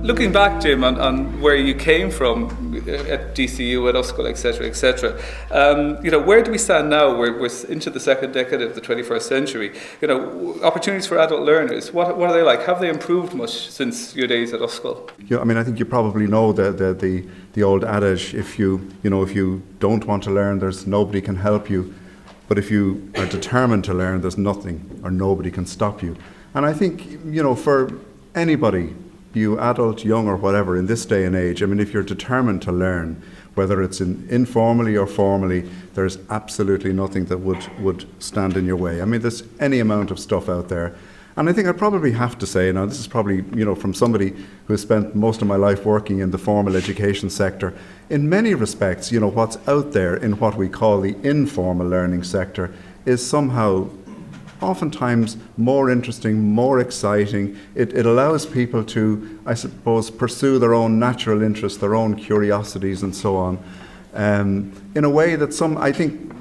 Looking back, Jim, on where you came from at DCU, at Uscal, etc., where do we stand now? We're into the second decade of the 21st century. Opportunities for adult learners, what are they like? Have they improved much since your days at Uscal? Yeah, I think you probably know the old adage: if you don't want to learn, there's nobody can help you. But if you are determined to learn, there's nothing or nobody can stop you. And I think, for anybody, you adult, young or whatever, in this day and age, if you're determined to learn, whether it's informally or formally, there's absolutely nothing that would stand in your way. There's any amount of stuff out there. And I think I probably have to say, now this is probably, from somebody who has spent most of my life working in the formal education sector, in many respects, what's out there in what we call the informal learning sector is somehow oftentimes more interesting, more exciting. It allows people to, I suppose, pursue their own natural interests, their own curiosities and so on, in a way that I think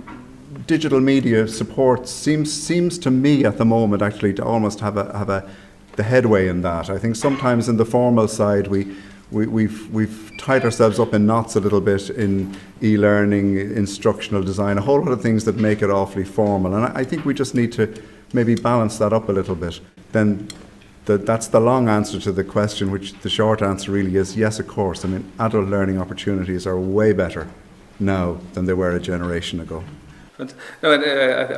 digital media support seems to me at the moment actually to almost have the headway in that. I think sometimes in the formal side we've tied ourselves up in knots a little bit in e-learning, instructional design, a whole lot of things that make it awfully formal. And I think we just need to maybe balance that up a little bit. Then that's the long answer to the question, which the short answer really is yes, of course. Adult learning opportunities are way better now than they were a generation ago. I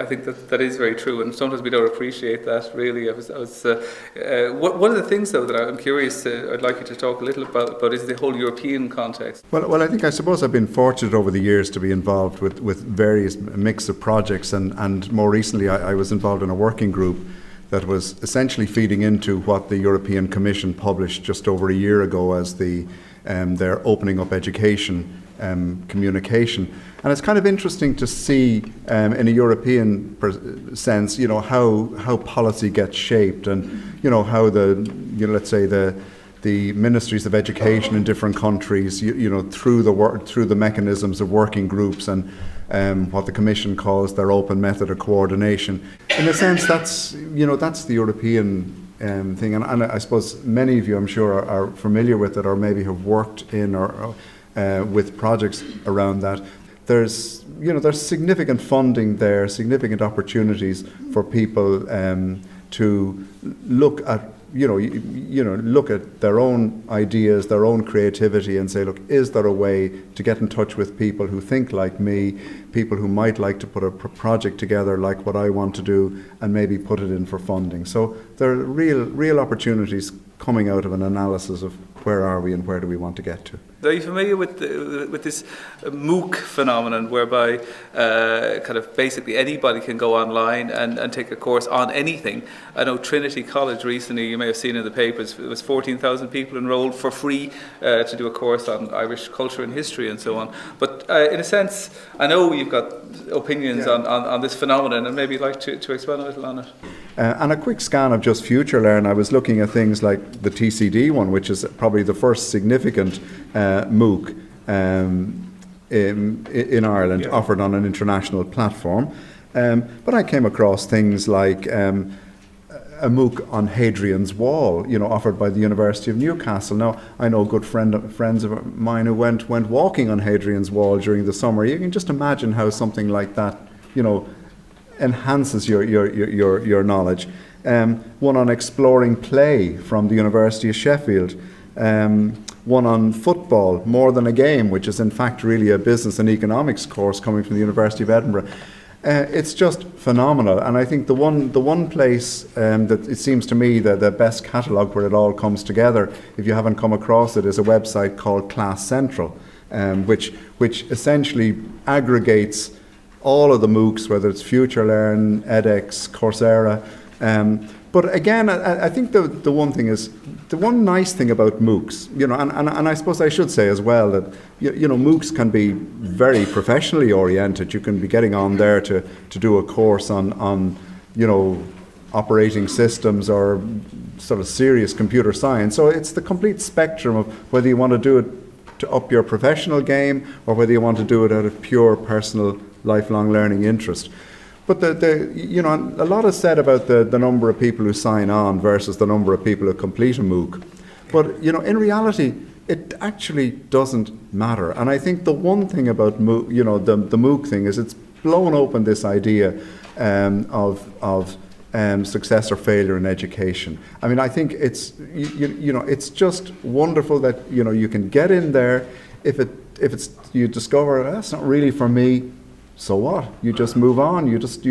think that is very true, and sometimes we don't appreciate that. Really, one of the things though that I'm curious, I'd like you to talk a little about is the whole European context. Well, I suppose I've been fortunate over the years to be involved with various mix of projects, and more recently I was involved in a working group that was essentially feeding into what the European Commission published just over a year ago as their opening up education communication. And it's kind of interesting to see in a European sense, how policy gets shaped, and how let's say the ministries of education in different countries, through the mechanisms of working groups and what the Commission calls their open method of coordination. In a sense, that's the European thing, and I suppose many of you, I'm sure, are familiar with it, or maybe have worked in or with projects around that. There's significant funding there, significant opportunities for people to look at look at their own ideas, their own creativity, and say, look, is there a way to get in touch with people who think like me, people who might like to put a project together like what I want to do, and maybe put it in for funding. So there are real opportunities coming out of an analysis of where are we and where do we want to get to. Are you familiar with this MOOC phenomenon, whereby kind of basically anybody can go online and take a course on anything? I know Trinity College recently, you may have seen in the papers, it was 14,000 people enrolled for free to do a course on Irish culture and history and so on. But in a sense, I know you've got opinions on this phenomenon, and maybe you'd like to expand a little on it. And a quick scan of just FutureLearn, I was looking at things like the TCD one, which is probably the first significant MOOC in Ireland, offered on an international platform. But I came across things like a MOOC on Hadrian's Wall, offered by the University of Newcastle. Now, I know good friends of mine who went walking on Hadrian's Wall during the summer. You can just imagine how something like that, enhances your knowledge. One on exploring play from the University of Sheffield. One on football, More Than a Game, which is in fact really a business and economics course coming from the University of Edinburgh. It's just phenomenal, and I think the one place that it seems to me that the best catalogue where it all comes together, if you haven't come across it, is a website called Class Central, which essentially aggregates all of the MOOCs, whether it's FutureLearn, edX, Coursera. But again, I think the one nice thing about MOOCs, and I suppose I should say as well that MOOCs can be very professionally oriented. You can be getting on there to do a course on operating systems or sort of serious computer science. So it's the complete spectrum of whether you want to do it to up your professional game or whether you want to do it out of pure personal lifelong learning interest. But a lot is said about the number of people who sign on versus the number of people who complete a MOOC. But, in reality, it actually doesn't matter. And I think the one thing about the MOOC thing is it's blown open this idea of success or failure in education. I mean, I think it's it's just wonderful that you can get in there. If you discover that's not really for me, so what? You just move on. You just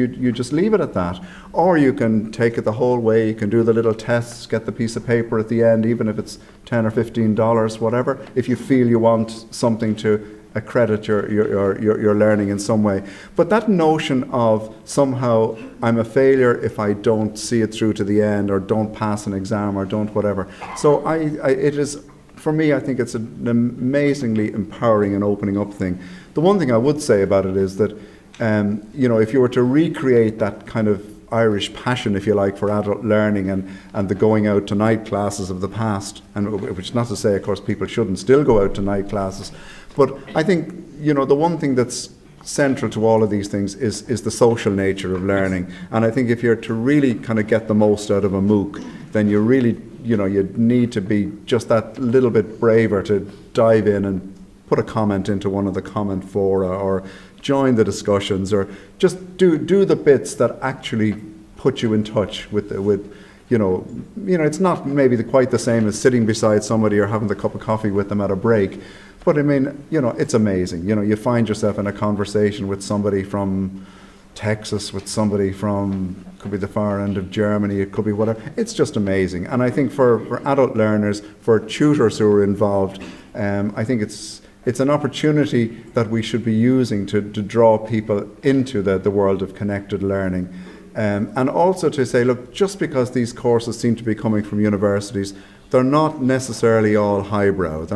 leave it at that. Or you can take it the whole way. You can do the little tests, get the piece of paper at the end, even if it's $10 or $15, whatever. If you feel you want something to accredit your learning in some way. But that notion of somehow I'm a failure if I don't see it through to the end, or don't pass an exam, or don't whatever. So it is, for me, I think it's an amazingly empowering and opening up thing. The one thing I would say about it is that, if you were to recreate that kind of Irish passion, if you like, for adult learning and the going out to night classes of the past, and which not to say, of course, people shouldn't still go out to night classes, but I think, the one thing that's central to all of these things is the social nature of learning. And I think if you're to really kind of get the most out of a MOOC, then you really, you need to be just that little bit braver to dive in and put a comment into one of the comment fora, or join the discussions, or just do the bits that actually put you in touch with it's not maybe quite the same as sitting beside somebody or having the cup of coffee with them at a break. But I mean, it's amazing. You find yourself in a conversation with somebody from Texas, with somebody from, could be the far end of Germany, it could be whatever. It's just amazing. And I think for adult learners, for tutors who are involved, I think it's an opportunity that we should be using to draw people into the world of connected learning. And also to say, look, just because these courses seem to be coming from universities, they're not necessarily all highbrow.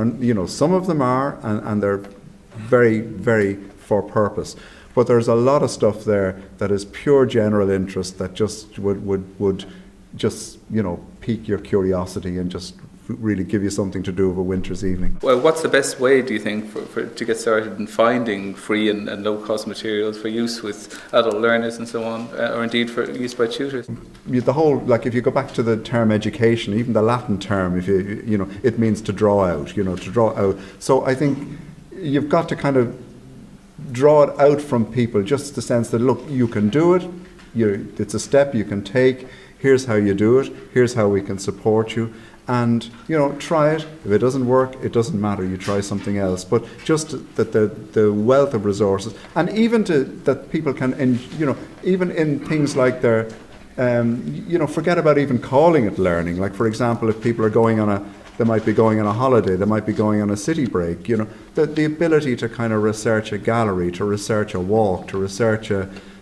Some of them are, and they're very, very for purpose. But there's a lot of stuff there that is pure general interest that just would just pique your curiosity and just really give you something to do of a winter's evening. Well, what's the best way, do you think, to get started in finding free and low-cost materials for use with adult learners and so on, or indeed for use by tutors? The whole, if you go back to the term education, even the Latin term, if it means to draw out, to draw out. So I think you've got to kind of draw it out from people, just the sense that, look, you can do it, it's a step you can take, here's how you do it, here's how we can support you. And, try it. If it doesn't work, it doesn't matter. You try something else. But just that the wealth of resources, and even that people can, even in things like their, forget about even calling it learning. Like, for example, if people are they might be going on a holiday, they might be going on a city break, the ability to kind of research a gallery, to research a walk, to research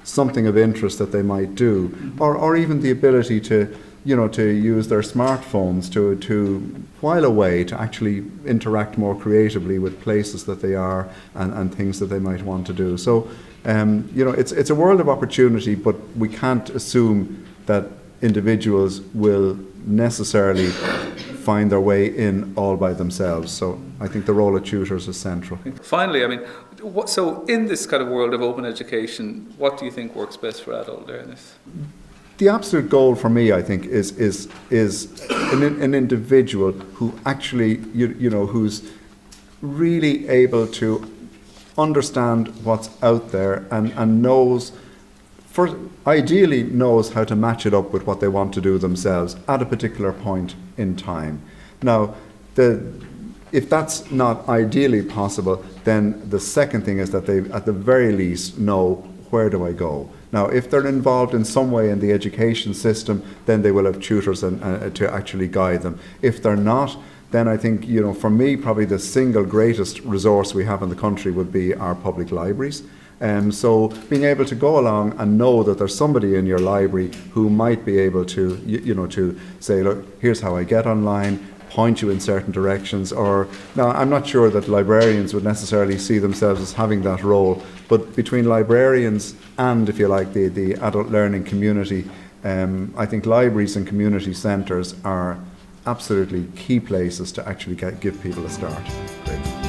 something of interest that they might do, or even the ability to use their smartphones to while away, to actually interact more creatively with places that they are and things that they might want to do. So, it's a world of opportunity, but we can't assume that individuals will necessarily find their way in all by themselves. So I think the role of tutors is central. Finally, I mean, so in this kind of world of open education, what do you think works best for adult learners? The absolute goal for me, I think, is an individual who actually, who's really able to understand what's out there and ideally knows how to match it up with what they want to do themselves at a particular point in time. Now, if that's not ideally possible, then the second thing is that they, at the very least, know, where do I go? Now, if they're involved in some way in the education system, then they will have tutors to actually guide them. If they're not, then I think, for me, probably the single greatest resource we have in the country would be our public libraries. So being able to go along and know that there's somebody in your library who might be able to, to say, look, here's how I get online, point you in certain directions. Or now, I'm not sure that librarians would necessarily see themselves as having that role, but between librarians and, if you like, the adult learning community, I think libraries and community centres are absolutely key places to actually give people a start. Great.